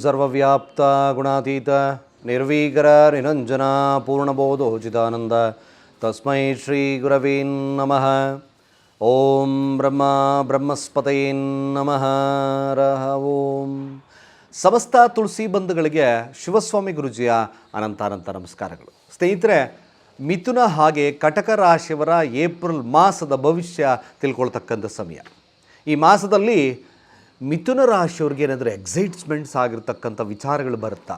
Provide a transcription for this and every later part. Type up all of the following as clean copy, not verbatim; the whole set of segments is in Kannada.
ಸರ್ವವ್ಯಾಪ್ತ ಗುಣಾತೀತ ನಿರ್ವೀಕರ ನಿರಂಜನ ಪೂರ್ಣಬೋಧೋಚಿತಾನಂದ ತಸ್ಮೈ ಶ್ರೀ ಗುರವೇ ನಮಃ. ಓಂ ಬ್ರಹ್ಮಸ್ಪತಯೇ ನಮಃ. ಓಂ ಸಮಸ್ತ ತುಳಸಿ ಬಂಧುಗಳಿಗೆ ಶಿವಸ್ವಾಮಿ ಗುರುಜಿಯ ಅನಂತ ನಮಸ್ಕಾರಗಳು. ಸ್ನೇಹಿತರೆ, ಮಿಥುನ ಹಾಗೆ ಕಟಕ ರಾಶಿಯವರ ಏಪ್ರಿಲ್ ಮಾಸದ ಭವಿಷ್ಯ ತಿಳ್ಕೊಳ್ತಕ್ಕಂಥ ಸಮಯ. ಈ ಮಾಸದಲ್ಲಿ ಮಿಥುನ ರಾಶಿಯವ್ರಿಗೆ ಏನಾದರೂ ಎಕ್ಸೈಟ್ಮೆಂಟ್ಸ್ ಆಗಿರ್ತಕ್ಕಂಥ ವಿಚಾರಗಳು ಬರುತ್ತಾ?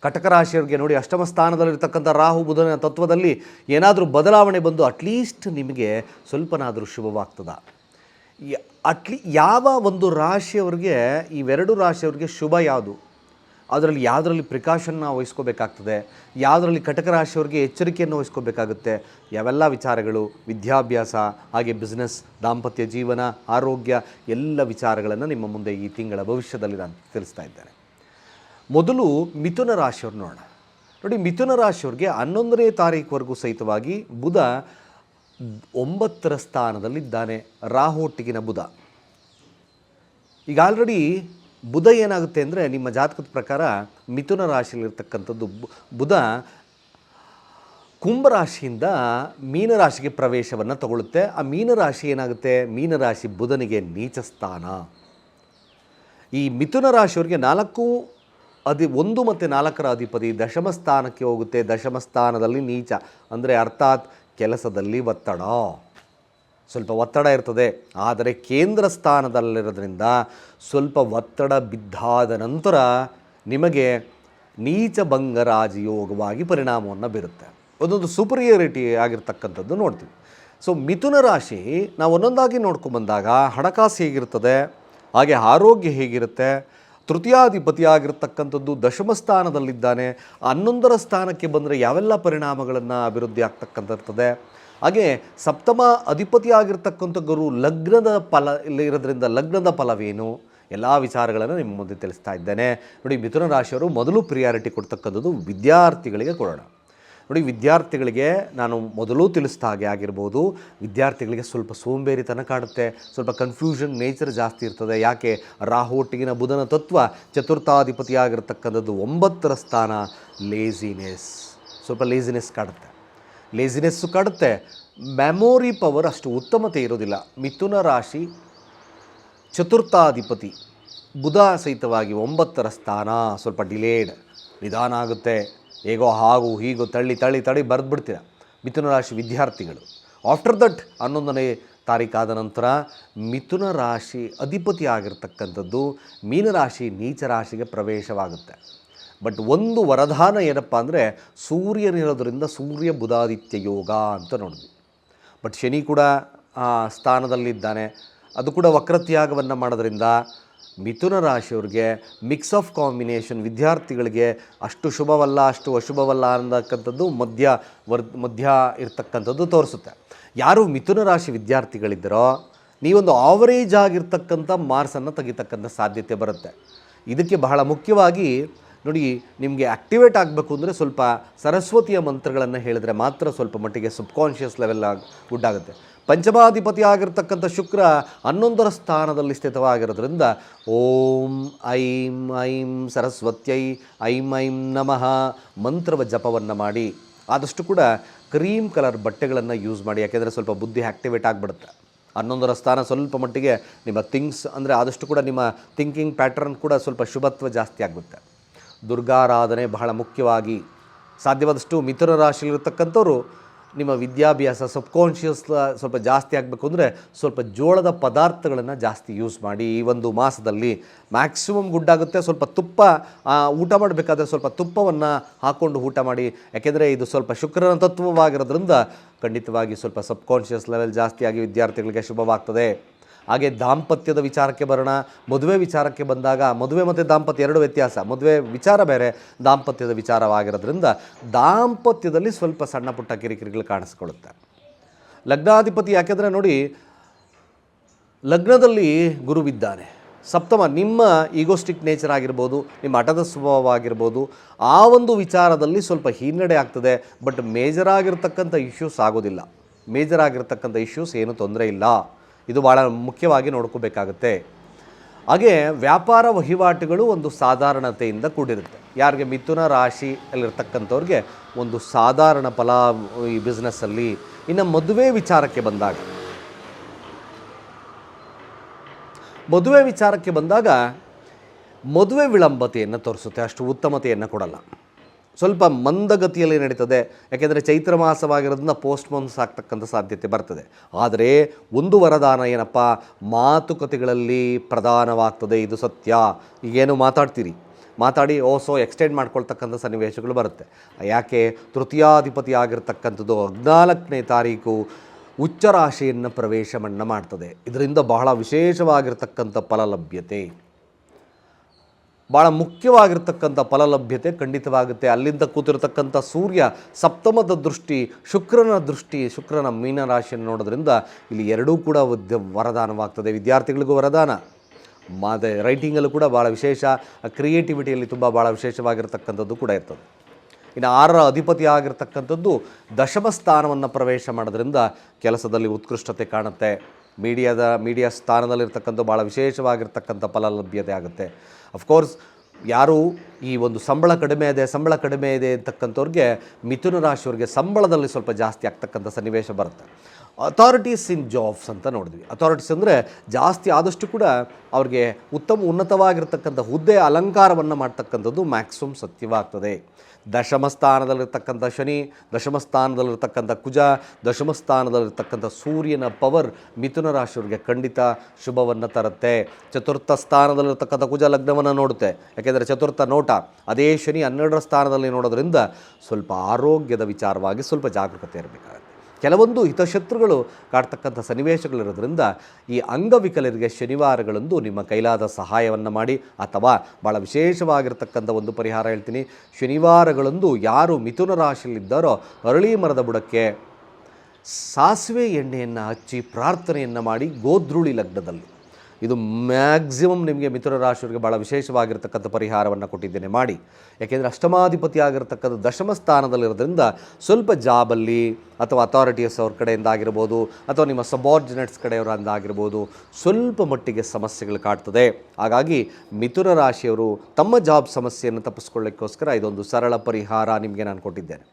ಕಟಕ ರಾಶಿಯವ್ರಿಗೆ ನೋಡಿ, ಅಷ್ಟಮ ಸ್ಥಾನದಲ್ಲಿರ್ತಕ್ಕಂಥ ರಾಹು ಬುಧನ ತತ್ವದಲ್ಲಿ ಏನಾದರೂ ಬದಲಾವಣೆ ಬಂದು ಅಟ್ಲೀಸ್ಟ್ ನಿಮಗೆ ಸ್ವಲ್ಪನಾದರೂ ಶುಭವಾಗ್ತದ? ಯಾವ ಒಂದು ರಾಶಿಯವ್ರಿಗೆ, ಇವೆರಡು ರಾಶಿಯವ್ರಿಗೆ ಶುಭ ಯಾವುದು? ಅದರಲ್ಲಿ ಯಾವುದರಲ್ಲಿ ಪ್ರಿಕಾಷನ್ನ ವಹಿಸ್ಕೋಬೇಕಾಗ್ತದೆ, ಯಾವುದರಲ್ಲಿ ಕಟಕ ರಾಶಿಯವ್ರಿಗೆ ಎಚ್ಚರಿಕೆಯನ್ನು ವಹಿಸ್ಕೋಬೇಕಾಗುತ್ತೆ, ಯಾವೆಲ್ಲ ವಿಚಾರಗಳು, ವಿದ್ಯಾಭ್ಯಾಸ, ಹಾಗೆ ಬಿಸ್ನೆಸ್, ದಾಂಪತ್ಯ ಜೀವನ, ಆರೋಗ್ಯ, ಎಲ್ಲ ವಿಚಾರಗಳನ್ನು ನಿಮ್ಮ ಮುಂದೆ ಈ ತಿಂಗಳ ಭವಿಷ್ಯದಲ್ಲಿ ನಾನು ತಿಳಿಸ್ತಾ ಇದ್ದೇನೆ. ಮೊದಲು ಮಿಥುನ ರಾಶಿಯವ್ರು ನೋಡೋಣ. ನೋಡಿ, ಮಿಥುನ ರಾಶಿಯವ್ರಿಗೆ 11ನೇ ತಾರೀಕುವರೆಗೂ ಸಹಿತವಾಗಿ ಬುಧ 9ರ ಸ್ಥಾನದಲ್ಲಿದ್ದಾನೆ, ರಾಹು-ಒಟ್ಟಿಗಿನ ಬುಧ. ಈಗ ಆಲ್ರೆಡಿ ಬುಧ ಏನಾಗುತ್ತೆ ಅಂದರೆ, ನಿಮ್ಮ ಜಾತಕದ ಪ್ರಕಾರ ಮಿಥುನ ರಾಶಿಯಲ್ಲಿರ್ತಕ್ಕಂಥದ್ದು ಬುಧ ಕುಂಭರಾಶಿಯಿಂದ ಮೀನರಾಶಿಗೆ ಪ್ರವೇಶವನ್ನು ತಗೊಳ್ಳುತ್ತೆ. ಆ ಮೀನರಾಶಿ ಏನಾಗುತ್ತೆ, ಮೀನರಾಶಿ ಬುಧನಿಗೆ ನೀಚ ಸ್ಥಾನ. ಈ ಮಿಥುನ ರಾಶಿಯವರಿಗೆ 1 ಮತ್ತು 4ರ ಅಧಿಪತಿ ದಶಮ ಸ್ಥಾನಕ್ಕೆ ಹೋಗುತ್ತೆ. ದಶಮ ಸ್ಥಾನದಲ್ಲಿ ನೀಚ ಅಂದರೆ ಅರ್ಥಾತ್ ಕೆಲಸದಲ್ಲಿ ಒತ್ತಡ, ಸ್ವಲ್ಪ ಒತ್ತಡ ಇರ್ತದೆ. ಆದರೆ ಕೇಂದ್ರ ಸ್ಥಾನದಲ್ಲಿರೋದ್ರಿಂದ ಸ್ವಲ್ಪ ಒತ್ತಡ ಬಿದ್ದಾದ ನಂತರ ನಿಮಗೆ ನೀಚ ಭಂಗ ರಾಜಯೋಗವಾಗಿ ಪರಿಣಾಮವನ್ನು ಬೀರುತ್ತೆ. ಒಂದೊಂದು ಸುಪೀರಿಯರಿಟಿ ಆಗಿರ್ತಕ್ಕಂಥದ್ದು ನೋಡ್ತೀವಿ. ಸೊ ಮಿಥುನ ರಾಶಿ ನಾವು ಒಂದೊಂದಾಗಿ ನೋಡ್ಕೊಂಡ್ಬಂದಾಗ ಹಣಕಾಸು ಹೇಗಿರ್ತದೆ, ಹಾಗೆ ಆರೋಗ್ಯ ಹೇಗಿರುತ್ತೆ, ತೃತೀಯಾಧಿಪತಿ ಆಗಿರ್ತಕ್ಕಂಥದ್ದು ದಶಮ ಸ್ಥಾನದಲ್ಲಿದ್ದಾನೆ, 11ರ ಸ್ಥಾನಕ್ಕೆ ಬಂದರೆ ಯಾವೆಲ್ಲ ಪರಿಣಾಮಗಳನ್ನು ಅಭಿವೃದ್ಧಿ ಆಗ್ತಕ್ಕಂಥರ್ತದೆ, ಹಾಗೆ ಸಪ್ತಮ ಅಧಿಪತಿ ಆಗಿರ್ತಕ್ಕಂಥ ಗುರು ಲಗ್ನದ ಫಲ ಇರೋದ್ರಿಂದ ಲಗ್ನದ ಫಲವೇನು, ಎಲ್ಲ ವಿಚಾರಗಳನ್ನು ನಿಮ್ಮ ಮುಂದೆ ತಿಳಿಸ್ತಾ ಇದ್ದೇನೆ. ನೋಡಿ, ಮಿಥುನ ರಾಶಿಯವರು ಮೊದಲು ಪ್ರಿಯಾರಿಟಿ ಕೊಡ್ತಕ್ಕಂಥದ್ದು ವಿದ್ಯಾರ್ಥಿಗಳಿಗೆ ಕೊಡೋಣ. ನೋಡಿ, ವಿದ್ಯಾರ್ಥಿಗಳಿಗೆ ನಾನು ಮೊದಲು ತಿಳಿಸ್ತಾ ಹಾಗೆ ಆಗಿರ್ಬೋದು, ವಿದ್ಯಾರ್ಥಿಗಳಿಗೆ ಸ್ವಲ್ಪ ಸೋಂಬೇರಿತನ ಕಾಡುತ್ತೆ, ಸ್ವಲ್ಪ ಕನ್ಫ್ಯೂಷನ್ ನೇಚರ್ ಜಾಸ್ತಿ ಇರ್ತದೆ. ಯಾಕೆ? ರಾಹು ಒಟ್ಟಿಗಿನ ಬುಧನ ತತ್ವ ಚತುರ್ಥಾಧಿಪತಿ ಆಗಿರ್ತಕ್ಕಂಥದ್ದು 9ರ ಸ್ಥಾನ. ಸ್ವಲ್ಪ ಲೇಸಿನೆಸ್ ಕಾಡುತ್ತೆ. ಮೆಮೊರಿ ಪವರ್ ಅಷ್ಟು ಉತ್ತಮತೆ ಇರೋದಿಲ್ಲ. ಮಿಥುನ ರಾಶಿ ಚತುರ್ಥಾಧಿಪತಿ ಬುಧ ಸಹಿತವಾಗಿ 9ರ ಸ್ಥಾನ. ಸ್ವಲ್ಪ ನಿಧಾನ ಆಗುತ್ತೆ. ಹೇಗೋ ಹಾಗೂ ಹೀಗೋ ತಳ್ಳಿ ಬರೆದ್ಬಿಡ್ತೀರ ಮಿಥುನ ರಾಶಿ ವಿದ್ಯಾರ್ಥಿಗಳು. ಆಫ್ಟರ್ ದಟ್ 11ನೇ ತಾರೀಕಾದ ನಂತರ ಮಿಥುನ ರಾಶಿ ಅಧಿಪತಿ ಆಗಿರ್ತಕ್ಕಂಥದ್ದು ಮೀನರಾಶಿ ನೀಚ ರಾಶಿಗೆ ಪ್ರವೇಶವಾಗುತ್ತೆ. ಬಟ್ ಒಂದು ವರದಾನ ಏನಪ್ಪ ಅಂದರೆ, ಸೂರ್ಯನಿರೋದ್ರಿಂದ ಸೂರ್ಯ ಬುಧಾದಿತ್ಯ ಯೋಗ ಅಂತ ನೋಡಿದ್ವಿ. ಬಟ್ ಶನಿ ಕೂಡ ಸ್ಥಾನದಲ್ಲಿದ್ದಾನೆ, ಅದು ಕೂಡ ವಕ್ರತ್ಯಾಗವನ್ನು ಮಾಡೋದ್ರಿಂದ ಮಿಥುನ ರಾಶಿಯವ್ರಿಗೆ ಮಿಕ್ಸ್ ಆಫ್ ಕಾಂಬಿನೇಷನ್, ವಿದ್ಯಾರ್ಥಿಗಳಿಗೆ ಅಷ್ಟು ಶುಭವಲ್ಲ ಅಷ್ಟು ಅಶುಭವಲ್ಲ ಅನ್ನತಕ್ಕಂಥದ್ದು ಮಧ್ಯ ಇರ್ತಕ್ಕಂಥದ್ದು ತೋರಿಸುತ್ತೆ. ಯಾರು ಮಿಥುನ ರಾಶಿ ವಿದ್ಯಾರ್ಥಿಗಳಿದ್ದರೋ ನೀವೊಂದು ಆವರೇಜ್ ಆಗಿರ್ತಕ್ಕಂಥ ಮಾರ್ಕ್ಸನ್ನು ತೆಗಿತಕ್ಕಂಥ ಸಾಧ್ಯತೆ ಬರುತ್ತೆ. ಇದಕ್ಕೆ ಬಹಳ ಮುಖ್ಯವಾಗಿ ನೋಡಿ, ನಿಮಗೆ ಆ್ಯಕ್ಟಿವೇಟ್ ಆಗಬೇಕು ಅಂದರೆ ಸ್ವಲ್ಪ ಸರಸ್ವತಿಯ ಮಂತ್ರಗಳನ್ನು ಹೇಳಿದ್ರೆ ಮಾತ್ರ ಸ್ವಲ್ಪ ಮಟ್ಟಿಗೆ ಸಬ್ಕಾನ್ಷಿಯಸ್ ಲೆವೆಲ್ ಗುಡ್ಡಾಗುತ್ತೆ. ಪಂಚಮಾಧಿಪತಿ ಆಗಿರ್ತಕ್ಕಂಥ ಶುಕ್ರ 11ರ ಸ್ಥಾನದಲ್ಲಿ ಸ್ಥಿತವಾಗಿರೋದ್ರಿಂದ ಓಂ ಐಂ ಸರಸ್ವತ್ಯೈ ಐಂ ನಮಃ ಮಂತ್ರವ ಜಪವನ್ನು ಮಾಡಿ, ಆದಷ್ಟು ಕೂಡ ಕ್ರೀಮ್ ಕಲರ್ ಬಟ್ಟೆಗಳನ್ನು ಯೂಸ್ ಮಾಡಿ. ಯಾಕೆಂದರೆ ಸ್ವಲ್ಪ ಬುದ್ಧಿ ಆ್ಯಕ್ಟಿವೇಟ್ ಆಗಿಬಿಡುತ್ತೆ. 11ರ ಸ್ಥಾನ ಸ್ವಲ್ಪ ಮಟ್ಟಿಗೆ ನಿಮ್ಮ ಅಂದರೆ ಆದಷ್ಟು ಕೂಡ ನಿಮ್ಮ ಥಿಂಕಿಂಗ್ ಪ್ಯಾಟರ್ನ್ ಕೂಡ ಸ್ವಲ್ಪ ಶುಭತ್ವ ಜಾಸ್ತಿ ಆಗುತ್ತೆ. ದುರ್ಗಾರಾಧನೆ ಬಹಳ ಮುಖ್ಯವಾಗಿ. ಸಾಧ್ಯವಾದಷ್ಟು ಮಿಥುನ ರಾಶಿಯಲ್ಲಿರ್ತಕ್ಕಂಥವ್ರು ನಿಮ್ಮ ವಿದ್ಯಾಭ್ಯಾಸ ಸಬ್ಕಾನ್ಷಿಯಸ್ ಸ್ವಲ್ಪ ಜಾಸ್ತಿ ಆಗಬೇಕು ಅಂದರೆ ಸ್ವಲ್ಪ ಜೋಳದ ಪದಾರ್ಥಗಳನ್ನು ಜಾಸ್ತಿ ಯೂಸ್ ಮಾಡಿ. ಈ ಒಂದು ಮಾಸದಲ್ಲಿ ಮ್ಯಾಕ್ಸಿಮಮ್ ಗುಡ್ಡಾಗುತ್ತೆ. ಸ್ವಲ್ಪ ತುಪ್ಪ ಊಟ ಮಾಡಬೇಕಾದ್ರೆ ಸ್ವಲ್ಪ ತುಪ್ಪವನ್ನು ಹಾಕ್ಕೊಂಡು ಊಟ ಮಾಡಿ. ಯಾಕೆಂದರೆ ಇದು ಸ್ವಲ್ಪ ಶುಕ್ರನ ತತ್ವವಾಗಿರೋದ್ರಿಂದ ಖಂಡಿತವಾಗಿ ಸ್ವಲ್ಪ ಸಬ್ಕಾನ್ಷಿಯಸ್ ಲೆವೆಲ್ ಜಾಸ್ತಿಯಾಗಿ ವಿದ್ಯಾರ್ಥಿಗಳಿಗೆ ಶುಭವಾಗ್ತದೆ. ಹಾಗೆ ದಾಂಪತ್ಯದ ವಿಚಾರಕ್ಕೆ ಬರೋಣ. ಮದುವೆ ವಿಚಾರಕ್ಕೆ ಬಂದಾಗ ಮದುವೆ ಮತ್ತು ದಾಂಪತ್ಯ ಎರಡು ವ್ಯತ್ಯಾಸ. ಮದುವೆ ವಿಚಾರ ಬೇರೆ, ದಾಂಪತ್ಯದ ವಿಚಾರವಾಗಿರೋದ್ರಿಂದ ದಾಂಪತ್ಯದಲ್ಲಿ ಸ್ವಲ್ಪ ಸಣ್ಣ ಪುಟ್ಟ ಕಿರಿಕಿರಿಗಳು ಕಾಣಿಸ್ಕೊಳ್ಳುತ್ತೆ. ಲಗ್ನಾಧಿಪತಿ ಯಾಕೆಂದರೆ ನೋಡಿ, ಲಗ್ನದಲ್ಲಿ ಗುರುವಿದ್ದಾನೆ. ಸಪ್ತಮ ನಿಮ್ಮ ಈಗೋಸ್ಟಿಕ್ ನೇಚರ್ ಆಗಿರ್ಬೋದು, ನಿಮ್ಮ ಹಠದ ಸ್ವಭಾವ ಆಗಿರ್ಬೋದು, ಆ ಒಂದು ವಿಚಾರದಲ್ಲಿ ಸ್ವಲ್ಪ ಹಿನ್ನಡೆ ಆಗ್ತದೆ. ಬಟ್ ಮೇಜರ್ ಆಗಿರ್ತಕ್ಕಂಥ ಇಶ್ಯೂಸ್ ಆಗೋದಿಲ್ಲ. ಮೇಜರ್ ಆಗಿರ್ತಕ್ಕಂಥ ಇಶ್ಯೂಸ್ ಏನೂ ತೊಂದರೆ ಇಲ್ಲ. ಇದು ಭಾಳ ಮುಖ್ಯವಾಗಿ ನೋಡ್ಕೋಬೇಕಾಗುತ್ತೆ. ಹಾಗೆ ವ್ಯಾಪಾರ ವಹಿವಾಟುಗಳು ಒಂದು ಸಾಧಾರಣತೆಯಿಂದ ಕೂಡಿರುತ್ತೆ. ಯಾರಿಗೆ ಮಿಥುನ ರಾಶಿಯಲ್ಲಿರ್ತಕ್ಕಂಥವ್ರಿಗೆ ಒಂದು ಸಾಧಾರಣ ಫಲ ಈ ಬಿಸ್ನೆಸ್ಸಲ್ಲಿ. ಇನ್ನು ಮದುವೆ ವಿಚಾರಕ್ಕೆ ಬಂದಾಗ ಮದುವೆ ವಿಳಂಬತೆಯನ್ನು ತೋರಿಸುತ್ತೆ, ಅಷ್ಟು ಉತ್ತಮತೆಯನ್ನು ಕೊಡಲ್ಲ. ಸ್ವಲ್ಪ ಮಂದಗತಿಯಲ್ಲಿ ನಡೀತದೆ. ಯಾಕೆಂದರೆ ಚೈತ್ರ ಮಾಸವಾಗಿರೋದ್ರಿಂದ ಪೋಸ್ಟ್ಪೋನ್ಸ್ ಆಗ್ತಕ್ಕಂಥ ಸಾಧ್ಯತೆ ಬರ್ತದೆ. ಆದರೆ ಒಂದು ವರದಾನ ಏನಪ್ಪ, ಮಾತುಕತೆಗಳಲ್ಲಿ ಪ್ರಧಾನವಾಗ್ತದೆ. ಇದು ಸತ್ಯ. ಈಗೇನು ಮಾತಾಡಿ ಎಕ್ಸ್ಟೆಂಡ್ ಮಾಡ್ಕೊಳ್ತಕ್ಕಂಥ ಸನ್ನಿವೇಶಗಳು ಬರುತ್ತೆ. ಯಾಕೆ, ತೃತೀಯಾಧಿಪತಿ ಆಗಿರ್ತಕ್ಕಂಥದ್ದು 14ನೇ ತಾರೀಕು ಉಚ್ಚ ರಾಶಿಯನ್ನು ಪ್ರವೇಶವನ್ನು ಮಾಡ್ತದೆ. ಇದರಿಂದ ಬಹಳ ವಿಶೇಷವಾಗಿರ್ತಕ್ಕಂಥ ಫಲಲಭ್ಯತೆ, ಭಾಳ ಮುಖ್ಯವಾಗಿರ್ತಕ್ಕಂಥ ಫಲಲಭ್ಯತೆ ಖಂಡಿತವಾಗುತ್ತೆ. ಅಲ್ಲಿಂದ ಕೂತಿರತಕ್ಕಂಥ ಸೂರ್ಯ ಸಪ್ತಮದ ದೃಷ್ಟಿ, ಶುಕ್ರನ ಮೀನರಾಶಿಯನ್ನು ನೋಡೋದ್ರಿಂದ ಇಲ್ಲಿ ಎರಡೂ ಕೂಡ ವರದಾನವಾಗ್ತದೆ. ವಿದ್ಯಾರ್ಥಿಗಳಿಗೂ ವರದಾನ, ರೈಟಿಂಗಲ್ಲೂ ಕೂಡ ಭಾಳ ವಿಶೇಷ, ಕ್ರಿಯೇಟಿವಿಟಿಯಲ್ಲಿ ತುಂಬ ಭಾಳ ವಿಶೇಷವಾಗಿರ್ತಕ್ಕಂಥದ್ದು ಕೂಡ ಇರ್ತದೆ. ಇನ್ನು 6ರ ಅಧಿಪತಿ ಆಗಿರ್ತಕ್ಕಂಥದ್ದು ದಶಮ ಸ್ಥಾನವನ್ನು ಪ್ರವೇಶ ಮಾಡೋದ್ರಿಂದ ಕೆಲಸದಲ್ಲಿ ಉತ್ಕೃಷ್ಟತೆ ಕಾಣುತ್ತೆ. ಮೀಡಿಯಾ ಸ್ಥಾನದಲ್ಲಿರ್ತಕ್ಕಂಥ ಭಾಳ ವಿಶೇಷವಾಗಿರ್ತಕ್ಕಂಥ ಫಲಲಭ್ಯತೆ ಆಗುತ್ತೆ. ಅಫ್ಕೋರ್ಸ್ ಯಾರು ಈ ಒಂದು ಸಂಬಳ ಕಡಿಮೆ ಇದೆ ಅಂತಕ್ಕಂಥವ್ರಿಗೆ, ಮಿಥುನ ರಾಶಿಯವ್ರಿಗೆ ಸಂಬಳದಲ್ಲಿ ಸ್ವಲ್ಪ ಜಾಸ್ತಿ ಆಗ್ತಕ್ಕಂಥ ಸನ್ನಿವೇಶ ಬರುತ್ತೆ. ಅಥಾರಿಟೀಸ್ ಇನ್ ಜಾಬ್ಸ್ ಅಂತ ನೋಡಿದ್ವಿ. ಅಥಾರಿಟೀಸ್ ಅಂದರೆ ಜಾಸ್ತಿ ಆದಷ್ಟು ಕೂಡ ಅವ್ರಿಗೆ ಉನ್ನತವಾಗಿರ್ತಕ್ಕಂಥ ಹುದ್ದೆ ಅಲಂಕಾರವನ್ನು ಮಾಡ್ತಕ್ಕಂಥದ್ದು ಮ್ಯಾಕ್ಸಿಮಮ್ ಸತ್ಯವಾಗ್ತದೆ. ದಶಮ ಸ್ಥಾನದಲ್ಲಿರ್ತಕ್ಕಂಥ ಶನಿ, ದಶಮ ಸ್ಥಾನದಲ್ಲಿರ್ತಕ್ಕಂಥ ಕುಜ, ದಶಮ ಸ್ಥಾನದಲ್ಲಿರ್ತಕ್ಕಂಥ ಸೂರ್ಯನ ಪವರ್ ಮಿಥುನ ರಾಶಿಯವರಿಗೆ ಖಂಡಿತ ಶುಭವನ್ನು ತರುತ್ತೆ. ಚತುರ್ಥ ಸ್ಥಾನದಲ್ಲಿರ್ತಕ್ಕಂಥ ಕುಜ ಲಗ್ನವನ್ನು ನೋಡುತ್ತೆ. ಯಾಕೆಂದರೆ ಚತುರ್ಥ ನೋಟ, ಅದೇ ಶನಿ 12ರ ಸ್ಥಾನದಲ್ಲಿ ನೋಡೋದ್ರಿಂದ ಸ್ವಲ್ಪ ಆರೋಗ್ಯದ ವಿಚಾರವಾಗಿ ಸ್ವಲ್ಪ ಜಾಗರೂಕತೆ ಇರಬೇಕಾಗುತ್ತೆ. ಕೆಲವೊಂದು ಹಿತಶತ್ರುಗಳು ಕಾಡ್ತಕ್ಕಂಥ ಸನ್ನಿವೇಶಗಳಿರೋದ್ರಿಂದ ಈ ಅಂಗವಿಕಲರಿಗೆ ಶನಿವಾರಗಳಂದು ನಿಮ್ಮ ಕೈಲಾದ ಸಹಾಯವನ್ನು ಮಾಡಿ, ಅಥವಾ ಭಾಳ ವಿಶೇಷವಾಗಿರ್ತಕ್ಕಂಥ ಒಂದು ಪರಿಹಾರ ಹೇಳ್ತೀನಿ. ಶನಿವಾರಗಳಂದು ಯಾರು ಮಿಥುನ ರಾಶಿಯಲ್ಲಿದ್ದಾರೋ ಅರಳಿ ಮರದ ಬುಡಕ್ಕೆ ಸಾಸಿವೆ ಎಣ್ಣೆಯನ್ನು ಹಚ್ಚಿ ಪ್ರಾರ್ಥನೆಯನ್ನು ಮಾಡಿ, ಗೋಧೃಳಿ ಲಗ್ನದಲ್ಲಿ, ಇದು ಮ್ಯಾಕ್ಸಿಮಮ್ ನಿಮಗೆ ಮಿಥುನ ರಾಶಿಯವರಿಗೆ ಭಾಳ ವಿಶೇಷವಾಗಿರ್ತಕ್ಕಂಥ ಪರಿಹಾರವನ್ನು ಕೊಟ್ಟಿದ್ದೇನೆ ಮಾಡಿ. ಯಾಕೆಂದರೆ ಅಷ್ಟಮಾಧಿಪತಿ ಆಗಿರ್ತಕ್ಕಂಥ ದಶಮ ಸ್ಥಾನದಲ್ಲಿರೋದ್ರಿಂದ ಸ್ವಲ್ಪ ಜಾಬಲ್ಲಿ ಅಥವಾ ಅಥಾರಿಟೀಸ್ ಅವ್ರ ಕಡೆಯಿಂದ ಆಗಿರ್ಬೋದು, ಅಥವಾ ನಿಮ್ಮ ಸಬಾರ್ಡಿನೇಟ್ಸ್ ಕಡೆಯವರಿಂದ ಆಗಿರ್ಬೋದು, ಸ್ವಲ್ಪ ಮಟ್ಟಿಗೆ ಸಮಸ್ಯೆಗಳು ಕಾಡ್ತದೆ. ಹಾಗಾಗಿ ಮಿಥುನ ರಾಶಿಯವರು ತಮ್ಮ ಜಾಬ್ ಸಮಸ್ಯೆಯನ್ನು ತಪ್ಪಿಸ್ಕೊಳ್ಳೋಕ್ಕೋಸ್ಕರ ಇದೊಂದು ಸರಳ ಪರಿಹಾರ ನಿಮಗೆ ನಾನು ಕೊಟ್ಟಿದ್ದೇನೆ.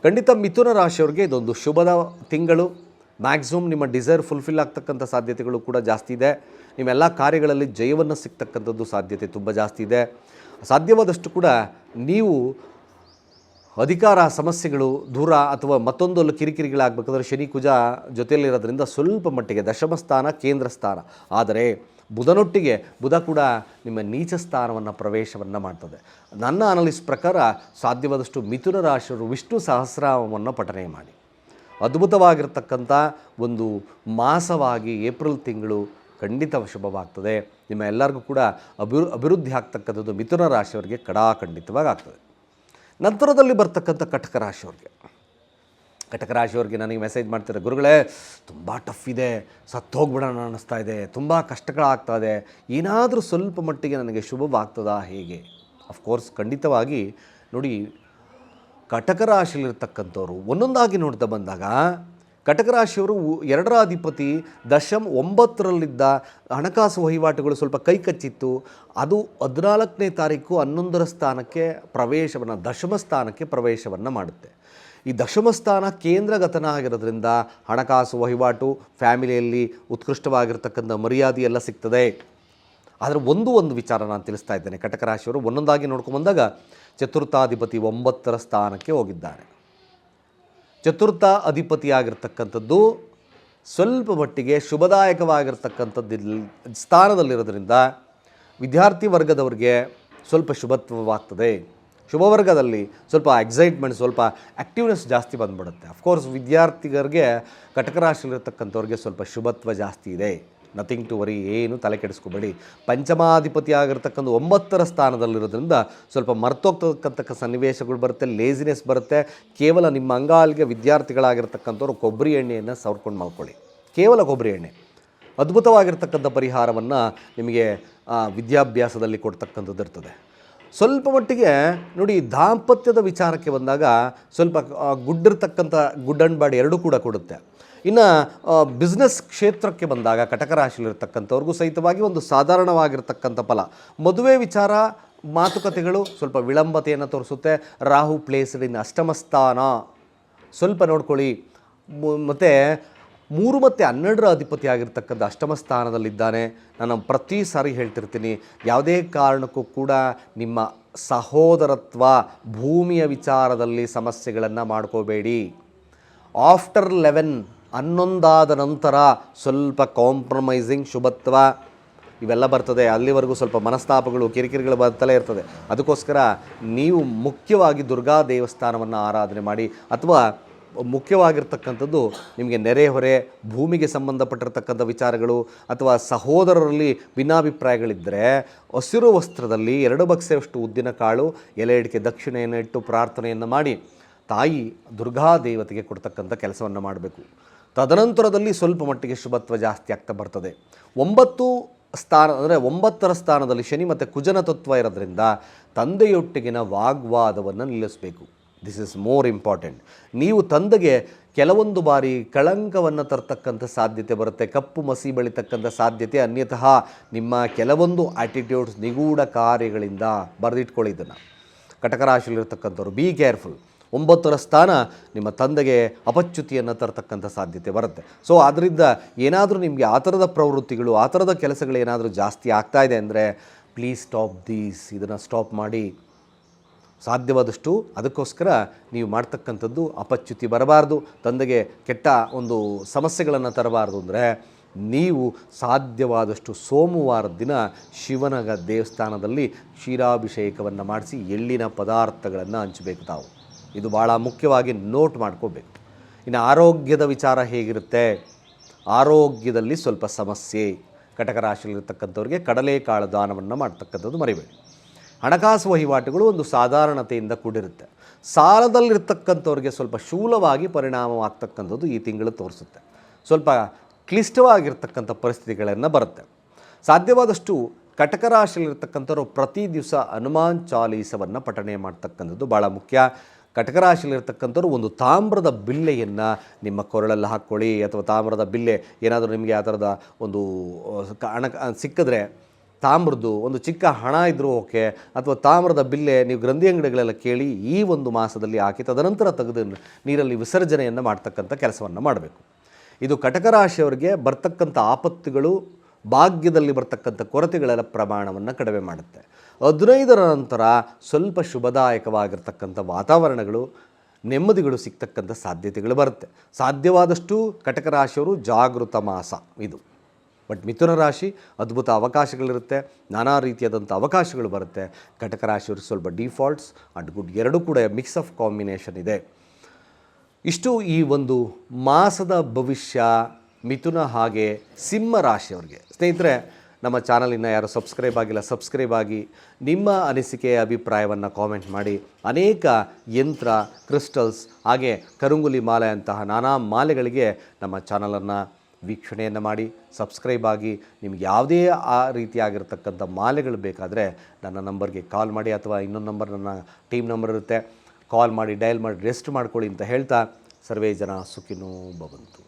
ಖಂಡಿತ ಮಿಥುನ ರಾಶಿಯವ್ರಿಗೆ ಇದೊಂದು ಶುಭದ ತಿಂಗಳು. ಮ್ಯಾಕ್ಸಿಮಮ್ ನಿಮ್ಮ ಡಿಸೈರ್ ಫುಲ್ಫಿಲ್ ಆಗ್ತಕ್ಕಂಥ ಸಾಧ್ಯತೆಗಳು ಕೂಡ ಜಾಸ್ತಿ ಇದೆ. ನಿಮ್ಮೆಲ್ಲ ಕಾರ್ಯಗಳಲ್ಲಿ ಜಯವನ್ನು ಸಿಗ್ತಕ್ಕಂಥದ್ದು ಸಾಧ್ಯತೆ ತುಂಬ ಜಾಸ್ತಿ ಇದೆ. ಸಾಧ್ಯವಾದಷ್ಟು ಕೂಡ ನೀವು ಅಧಿಕಾರ ಸಮಸ್ಯೆಗಳು ದೂರ ಅಥವಾ ಮತ್ತೊಂದು ಕಿರಿಕಿರಿಗಳಾಗಬೇಕಾದ್ರೆ ಶನಿ ಕುಜ ಜೊತೆಯಲ್ಲಿರೋದ್ರಿಂದ ಸ್ವಲ್ಪ ಮಟ್ಟಿಗೆ ದಶಮ ಸ್ಥಾನ ಕೇಂದ್ರ ಸ್ಥಾನ. ಆದರೆ ಬುಧ ಕೂಡ ನಿಮ್ಮ ನೀಚ ಸ್ಥಾನವನ್ನು ಪ್ರವೇಶವನ್ನು ಮಾಡ್ತದೆ. ನನ್ನ ಅನಲಿಸ್ಟ್ ಪ್ರಕಾರ ಸಾಧ್ಯವಾದಷ್ಟು ಮಿಥುನ ರಾಶಿಯವರು ವಿಷ್ಣು ಸಹಸ್ರನಾಮವನ್ನು ಪಠನೆ ಮಾಡಿ. ಅದ್ಭುತವಾಗಿರ್ತಕ್ಕಂಥ ಒಂದು ಮಾಸವಾಗಿ ಏಪ್ರಿಲ್ ತಿಂಗಳು ಖಂಡಿತ ಶುಭವಾಗ್ತದೆ. ನಿಮ್ಮ ಎಲ್ಲರಿಗೂ ಕೂಡ ಅಭಿವೃದ್ಧಿ ಆಗ್ತಕ್ಕಂಥದ್ದು ಮಿಥುನ ರಾಶಿಯವರಿಗೆ ಖಂಡಿತವಾಗಿ ಆಗ್ತದೆ. ನಂತರದಲ್ಲಿ ಬರ್ತಕ್ಕಂಥ ಕಟಕ ರಾಶಿಯವರಿಗೆ ನನಗೆ ಮೆಸೇಜ್ ಮಾಡ್ತಾರೆ, ಗುರುಗಳೇ ತುಂಬ ಟಫ್ ಇದೆ, ಸತ್ತೋಗ್ಬಿಡೋಣ ಅನ್ನಿಸ್ತಾ ಇದೆ, ತುಂಬ ಕಷ್ಟಗಳಾಗ್ತಾ ಇದೆ, ಏನಾದರೂ ಸ್ವಲ್ಪ ಮಟ್ಟಿಗೆ ನನಗೆ ಶುಭವಾಗ್ತದಾ ಹೇಗೆ? ಅಫ್ಕೋರ್ಸ್ ಖಂಡಿತವಾಗಿ ನೋಡಿ, ಕಟಕ ರಾಶಿಯಲ್ಲಿರ್ತಕ್ಕಂಥವ್ರು ಒಂದೊಂದಾಗಿ ನೋಡ್ತಾ ಬಂದಾಗ, ಕಟಕ ರಾಶಿಯವರು 2ರ ಅಧಿಪತಿ 9ರಲ್ಲಿದ್ದ ಹಣಕಾಸು ವಹಿವಾಟುಗಳು ಸ್ವಲ್ಪ ಕೈ ಕಚ್ಚಿತ್ತು. ಅದು 14ನೇ ತಾರೀಕು 11ರ ಸ್ಥಾನಕ್ಕೆ ಪ್ರವೇಶವನ್ನು, ದಶಮ ಸ್ಥಾನಕ್ಕೆ ಪ್ರವೇಶವನ್ನು ಮಾಡುತ್ತೆ. ಈ ದಶಮ ಸ್ಥಾನ ಕೇಂದ್ರಗತನ ಆಗಿರೋದ್ರಿಂದ ಹಣಕಾಸು ವಹಿವಾಟು, ಫ್ಯಾಮಿಲಿಯಲ್ಲಿ ಉತ್ಕೃಷ್ಟವಾಗಿರ್ತಕ್ಕಂಥ ಮರ್ಯಾದೆ ಎಲ್ಲ ಸಿಗ್ತದೆ. ಆದರೆ ಒಂದು ವಿಚಾರ ನಾನು ತಿಳಿಸ್ತಾ ಇದ್ದೇನೆ. ಕಟಕ ರಾಶಿಯವರು ಒಂದೊಂದಾಗಿ ನೋಡ್ಕೊಂಬಂದಾಗ ಚತುರ್ಥಾಧಿಪತಿ 9ರ ಸ್ಥಾನಕ್ಕೆ ಹೋಗಿದ್ದಾನೆ. ಚತುರ್ಥ ಅಧಿಪತಿಯಾಗಿರ್ತಕ್ಕಂಥದ್ದು ಸ್ವಲ್ಪ ಮಟ್ಟಿಗೆ ಶುಭದಾಯಕವಾಗಿರ್ತಕ್ಕಂಥದ್ದು ಸ್ಥಾನದಲ್ಲಿರೋದ್ರಿಂದ ವಿದ್ಯಾರ್ಥಿ ವರ್ಗದವರಿಗೆ ಸ್ವಲ್ಪ ಶುಭತ್ವವಾಗ್ತದೆ. ಶುಭ ವರ್ಗದಲ್ಲಿ ಸ್ವಲ್ಪ ಎಕ್ಸೈಟ್ಮೆಂಟ್, ಸ್ವಲ್ಪ ಆ್ಯಕ್ಟಿವ್ನೆಸ್ ಜಾಸ್ತಿ ಬಂದ್ಬಿಡುತ್ತೆ. ಅಫ್ಕೋರ್ಸ್ ವಿದ್ಯಾರ್ಥಿಗರಿಗೆ ಕಟಕ ರಾಶಿಯಲ್ಲಿರ್ತಕ್ಕಂಥವ್ರಿಗೆ ಸ್ವಲ್ಪ ಶುಭತ್ವ ಜಾಸ್ತಿ ಇದೆ. ನಥಿಂಗ್ ಟು ವರಿ, ಏನು ತಲೆ ಕೆಡಿಸ್ಕೋಬೇಡಿ. ಪಂಚಮಾಧಿಪತಿ ಆಗಿರ್ತಕ್ಕಂಥ 9ರ ಸ್ಥಾನದಲ್ಲಿರೋದ್ರಿಂದ ಸ್ವಲ್ಪ ಮರ್ತೋಗ್ತಕ್ಕಂಥ ಸನ್ನಿವೇಶಗಳು ಬರುತ್ತೆ, ಲೇಸಿನೆಸ್ ಬರುತ್ತೆ. ಕೇವಲ ನಿಮ್ಮ ಅಂಗಾಲಿಗೆ ವಿದ್ಯಾರ್ಥಿಗಳಾಗಿರ್ತಕ್ಕಂಥವ್ರು ಕೊಬ್ಬರಿ ಎಣ್ಣೆಯನ್ನು ಸವರ್ಕೊಂಡು ಮಾಡ್ಕೊಳ್ಳಿ, ಕೇವಲ ಕೊಬ್ಬರಿ ಎಣ್ಣೆ. ಅದ್ಭುತವಾಗಿರ್ತಕ್ಕಂಥ ಪರಿಹಾರವನ್ನು ನಿಮಗೆ ವಿದ್ಯಾಭ್ಯಾಸದಲ್ಲಿ ಕೊಡ್ತಕ್ಕಂಥದ್ದು ಇರ್ತದೆ. ಸ್ವಲ್ಪ ಮಟ್ಟಿಗೆ ನೋಡಿ, ದಾಂಪತ್ಯದ ವಿಚಾರಕ್ಕೆ ಬಂದಾಗ ಸ್ವಲ್ಪ ಗುಡ್ಡಿರ್ತಕ್ಕಂಥ ಗುಡ್ ಆ್ಯಂಡ್ ಬ್ಯಾಡ್ ಎರಡೂ ಕೂಡ ಕೊಡುತ್ತೆ. ಇನ್ನು ಬಿಸ್ನೆಸ್ ಕ್ಷೇತ್ರಕ್ಕೆ ಬಂದಾಗ ಕಟಕ ರಾಶಿಯಲ್ಲಿರ್ತಕ್ಕಂಥವ್ರಿಗೂ ಸಹಿತವಾಗಿ ಒಂದು ಸಾಧಾರಣವಾಗಿರ್ತಕ್ಕಂಥ ಫಲ. ಮದುವೆ ವಿಚಾರ ಮಾತುಕತೆಗಳು ಸ್ವಲ್ಪ ವಿಳಂಬತೆಯನ್ನು ತೋರಿಸುತ್ತೆ. ರಾಹು ಪ್ಲೇಸ್ಡ್ ಇನ್ ಅಷ್ಟಮ ಸ್ಥಾನ, ಸ್ವಲ್ಪ ನೋಡ್ಕೊಳ್ಳಿ. ಮತ್ತು 3 ಮತ್ತು 12ರ ಅಧಿಪತಿ ಆಗಿರ್ತಕ್ಕಂಥ ಅಷ್ಟಮ ಸ್ಥಾನದಲ್ಲಿದ್ದಾನೆ. ನಾನು ಪ್ರತಿ ಸಾರಿ ಹೇಳ್ತಿರ್ತೀನಿ, ಯಾವುದೇ ಕಾರಣಕ್ಕೂ ಕೂಡ ನಿಮ್ಮ ಸಹೋದರತ್ವ, ಭೂಮಿಯ ವಿಚಾರದಲ್ಲಿ ಸಮಸ್ಯೆಗಳನ್ನು ಮಾಡ್ಕೋಬೇಡಿ. ಆಫ್ಟರ್ 11 ನಂತರ ಸ್ವಲ್ಪ ಕಾಂಪ್ರಮೈಸಿಂಗ್, ಶುಭತ್ವ ಇವೆಲ್ಲ ಬರ್ತದೆ. ಅಲ್ಲಿವರೆಗೂ ಸ್ವಲ್ಪ ಮನಸ್ತಾಪಗಳು, ಕಿರಿಕಿರಿಗಳು ಬರ್ತಲೇ ಇರ್ತದೆ. ಅದಕ್ಕೋಸ್ಕರ ನೀವು ಮುಖ್ಯವಾಗಿ ದುರ್ಗಾ ದೇವಸ್ಥಾನವನ್ನು ಆರಾಧನೆ ಮಾಡಿ, ಅಥವಾ ಮುಖ್ಯವಾಗಿರ್ತಕ್ಕಂಥದ್ದು ನಿಮಗೆ ನೆರೆಹೊರೆ, ಭೂಮಿಗೆ ಸಂಬಂಧಪಟ್ಟಿರ್ತಕ್ಕಂಥ ವಿಚಾರಗಳು ಅಥವಾ ಸಹೋದರರಲ್ಲಿ ಭಿನ್ನಾಭಿಪ್ರಾಯಗಳಿದ್ದರೆ ಹಸಿರು ವಸ್ತ್ರದಲ್ಲಿ 2 ಬಕ್ಸೆಯಷ್ಟು ಉದ್ದಿನ ಕಾಳು, ಎಲೆ ಅಡಿಕೆ ದಕ್ಷಿಣೆಯನ್ನು ಇಟ್ಟು ಪ್ರಾರ್ಥನೆಯನ್ನು ಮಾಡಿ ತಾಯಿ ದುರ್ಗಾ ದೇವತೆಗೆ ಕೊಡ್ತಕ್ಕಂಥ ಕೆಲಸವನ್ನು ಮಾಡಬೇಕು. ತದನಂತರದಲ್ಲಿ ಸ್ವಲ್ಪ ಮಟ್ಟಿಗೆ ಶುಭತ್ವ ಜಾಸ್ತಿ ಆಗ್ತಾ ಬರ್ತದೆ. 9 ಸ್ಥಾನ ಅಂದರೆ 9ರ ಸ್ಥಾನದಲ್ಲಿ ಶನಿ ಮತ್ತು ಕುಜನ ತತ್ವ ಇರೋದ್ರಿಂದ ತಂದೆಯೊಟ್ಟಿಗಿನ ವಾಗ್ವಾದವನ್ನು ನಿಲ್ಲಿಸಬೇಕು. This is more important. ನೀವು ತಂದೆಗೆ ಕೆಲವೊಂದು ಬಾರಿ ಕಳಂಕವನ್ನು ತರ್ತಕ್ಕಂಥ ಸಾಧ್ಯತೆ ಬರುತ್ತೆ, ಕಪ್ಪು ಮಸಿ ಬೆಳೀತಕ್ಕಂಥ ಸಾಧ್ಯತೆ. ಅನ್ಯತಃ ನಿಮ್ಮ ಕೆಲವೊಂದು ಆ್ಯಟಿಟ್ಯೂಡ್ಸ್, ನಿಗೂಢ ಕಾರ್ಯಗಳಿಂದ ಬರೆದಿಟ್ಕೊಳ್ಳಿ. ಇದನ್ನು ಕಟಕ ರಾಶಿಯಲ್ಲಿರ್ತಕ್ಕಂಥವ್ರು ಬಿ ಕೇರ್ಫುಲ್. 9ರ ಸ್ಥಾನ ನಿಮ್ಮ ತಂದೆಗೆ ಅಪಚ್ಯುತಿಯನ್ನು ತರ್ತಕ್ಕಂಥ ಸಾಧ್ಯತೆ ಬರುತ್ತೆ. ಸೊ ಆದ್ದರಿಂದ ಏನಾದರೂ ನಿಮಗೆ ಆ ಥರದ ಪ್ರವೃತ್ತಿಗಳು, ಆ ಥರದ ಕೆಲಸಗಳು ಏನಾದರೂ ಜಾಸ್ತಿ ಆಗ್ತಾ ಇದೆ ಅಂದರೆ ಪ್ಲೀಸ್ ಸ್ಟಾಪ್ ದೀಸ್. ಇದನ್ನು ಸ್ಟಾಪ್ ಮಾಡಿ ಸಾಧ್ಯವಾದಷ್ಟು. ಅದಕ್ಕೋಸ್ಕರ ನೀವು ಮಾಡ್ತಕ್ಕಂಥದ್ದು ಅಪಚ್ಯುತಿ ಬರಬಾರ್ದು, ತಂದೆಗೆ ಕೆಟ್ಟ ಒಂದು ಸಮಸ್ಯೆಗಳನ್ನು ತರಬಾರ್ದು ಅಂದರೆ ನೀವು ಸಾಧ್ಯವಾದಷ್ಟು ಸೋಮವಾರದ ದಿನ ಶಿವನ ದೇವಸ್ಥಾನದಲ್ಲಿ ಕ್ಷೀರಾಭಿಷೇಕವನ್ನು ಮಾಡಿಸಿ ಎಳ್ಳಿನ ಪದಾರ್ಥಗಳನ್ನು ಹಂಚಬೇಕು ತಾವು. ಇದು ಭಾಳ ಮುಖ್ಯವಾಗಿ ನೋಟ್ ಮಾಡ್ಕೋಬೇಕು. ಇನ್ನು ಆರೋಗ್ಯದ ವಿಚಾರ ಹೇಗಿರುತ್ತೆ? ಆರೋಗ್ಯದಲ್ಲಿ ಸ್ವಲ್ಪ ಸಮಸ್ಯೆ. ಕಟಕ ರಾಶಿಯಲ್ಲಿರ್ತಕ್ಕಂಥವ್ರಿಗೆ ಕಡಲೆಕಾಳು ದಾನವನ್ನು ಮಾಡ್ತಕ್ಕಂಥದ್ದು ಮರಿಬೇಡಿ. ಹಣಕಾಸು ವಹಿವಾಟುಗಳು ಒಂದು ಸಾಧಾರಣತೆಯಿಂದ ಕೂಡಿರುತ್ತೆ. ಸಾಲದಲ್ಲಿರ್ತಕ್ಕಂಥವ್ರಿಗೆ ಸ್ವಲ್ಪ ಶೂಲವಾಗಿ ಪರಿಣಾಮವಾಗ್ತಕ್ಕಂಥದ್ದು ಈ ತಿಂಗಳು ತೋರಿಸುತ್ತೆ. ಸ್ವಲ್ಪ ಕ್ಲಿಷ್ಟವಾಗಿರ್ತಕ್ಕಂಥ ಪರಿಸ್ಥಿತಿಗಳನ್ನು ಬರುತ್ತೆ. ಸಾಧ್ಯವಾದಷ್ಟು ಕಟಕ ರಾಶಿಯಲ್ಲಿರ್ತಕ್ಕಂಥವ್ರು ಪ್ರತಿ ದಿವಸ ಹನುಮಾನ್ ಚಾಲೀಸವನ್ನು ಪಠಣೆ ಮಾಡ್ತಕ್ಕಂಥದ್ದು ಭಾಳ ಮುಖ್ಯ. ಕಟಕ ರಾಶಿಯಲ್ಲಿರ್ತಕ್ಕಂಥವ್ರು ಒಂದು ತಾಮ್ರದ ಬಿಲ್ಲೆಯನ್ನು ನಿಮ್ಮ ಕೊರಳಲ್ಲಿ ಹಾಕ್ಕೊಳ್ಳಿ, ಅಥವಾ ತಾಮ್ರದ ಬಿಲ್ಲೆ ಏನಾದರೂ ನಿಮಗೆ ಆ ಥರದ ಒಂದು ಹಣ ಸಿಕ್ಕಿದ್ರೆ, ತಾಮ್ರದ್ದು ಒಂದು ಚಿಕ್ಕ ಹಣ ಇದ್ದರೂ ಓಕೆ, ಅಥವಾ ತಾಮ್ರದ ಬಿಲ್ಲೆ ನೀವು ಗ್ರಂಥಿ ಅಂಗಡಿಗಳೆಲ್ಲ ಕೇಳಿ ಈ ಒಂದು ಮಾಸದಲ್ಲಿ ಹಾಕಿ ತದನಂತರ ತೆಗೆದು ನೀರಲ್ಲಿ ವಿಸರ್ಜನೆಯನ್ನು ಮಾಡ್ತಕ್ಕಂಥ ಕೆಲಸವನ್ನು ಮಾಡಬೇಕು. ಇದು ಕಟಕ ರಾಶಿಯವರಿಗೆ ಬರ್ತಕ್ಕಂಥ ಆಪತ್ತುಗಳು, ಭಾಗ್ಯದಲ್ಲಿ ಬರ್ತಕ್ಕಂಥ ಕೊರತೆಗಳ ಪ್ರಮಾಣವನ್ನು ಕಡಿಮೆ ಮಾಡುತ್ತೆ. 15ರ ನಂತರ ಸ್ವಲ್ಪ ಶುಭದಾಯಕವಾಗಿರ್ತಕ್ಕಂಥ ವಾತಾವರಣಗಳು, ನೆಮ್ಮದಿಗಳು ಸಿಗ್ತಕ್ಕಂಥ ಸಾಧ್ಯತೆಗಳು ಬರುತ್ತೆ. ಸಾಧ್ಯವಾದಷ್ಟು ಕಟಕ ರಾಶಿಯವರು ಜಾಗೃತ ಮಾಸ ಇದು. ಬಟ್ ಮಿಥುನ ರಾಶಿ ಅದ್ಭುತ ಅವಕಾಶಗಳಿರುತ್ತೆ, ನಾನಾ ರೀತಿಯಾದಂಥ ಅವಕಾಶಗಳು ಬರುತ್ತೆ. ಕಟಕ ರಾಶಿಯವರು ಸ್ವಲ್ಪ ಡಿಫಾಲ್ಟ್ಸ್ ಅಂಡ್ ಗುಡ್ ಎರಡೂ ಕೂಡ ಮಿಕ್ಸ್ ಆಫ್ ಕಾಂಬಿನೇಷನ್ ಇದೆ. ಇಷ್ಟು ಈ ಒಂದು ಮಾಸದ ಭವಿಷ್ಯ ಮಿಥುನ ಹಾಗೆ ಸಿಂಹ ರಾಶಿಯವರಿಗೆ. ಸ್ನೇಹಿತರೆ, ನಮ್ಮ ಚಾನಲಿನ ಯಾರು ಸಬ್ಸ್ಕ್ರೈಬ್ ಆಗಿಲ್ಲ, ಸಬ್ಸ್ಕ್ರೈಬ್ ಆಗಿ ನಿಮ್ಮ ಅನಿಸಿಕೆಯ ಅಭಿಪ್ರಾಯವನ್ನು ಕಾಮೆಂಟ್ ಮಾಡಿ. ಅನೇಕ ಯಂತ್ರ, ಕ್ರಿಸ್ಟಲ್ಸ್ ಹಾಗೆ ಕರುಂಗುಲಿ ಮಾಲೆ ಅಂತಹ ನಾನಾ ಮಾಲೆಗಳಿಗೆ ನಮ್ಮ ಚಾನಲನ್ನು ವೀಕ್ಷಣೆಯನ್ನು ಮಾಡಿ, ಸಬ್ಸ್ಕ್ರೈಬ್ ಆಗಿ. ನಿಮ್ಗೆ ಯಾವುದೇ ಆ ರೀತಿಯಾಗಿರ್ತಕ್ಕಂಥ ಮಾಲೆಗಳು ಬೇಕಾದರೆ ನನ್ನ ನಂಬರ್ಗೆ ಕಾಲ್ ಮಾಡಿ, ಅಥವಾ ಇನ್ನೊಂದು ನಂಬರ್ ನನ್ನ ಟೀಮ್ ನಂಬರ್ ಇರುತ್ತೆ, ಕಾಲ್ ಮಾಡಿ, ಡಯಲ್ ಮಾಡಿ ರೆಸ್ಟ್ ಮಾಡ್ಕೊಳ್ಳಿ ಅಂತ ಹೇಳ್ತಾ, ಸರ್ವೇ ಜನ ಸುಖಿನೋ ಭವಂತು.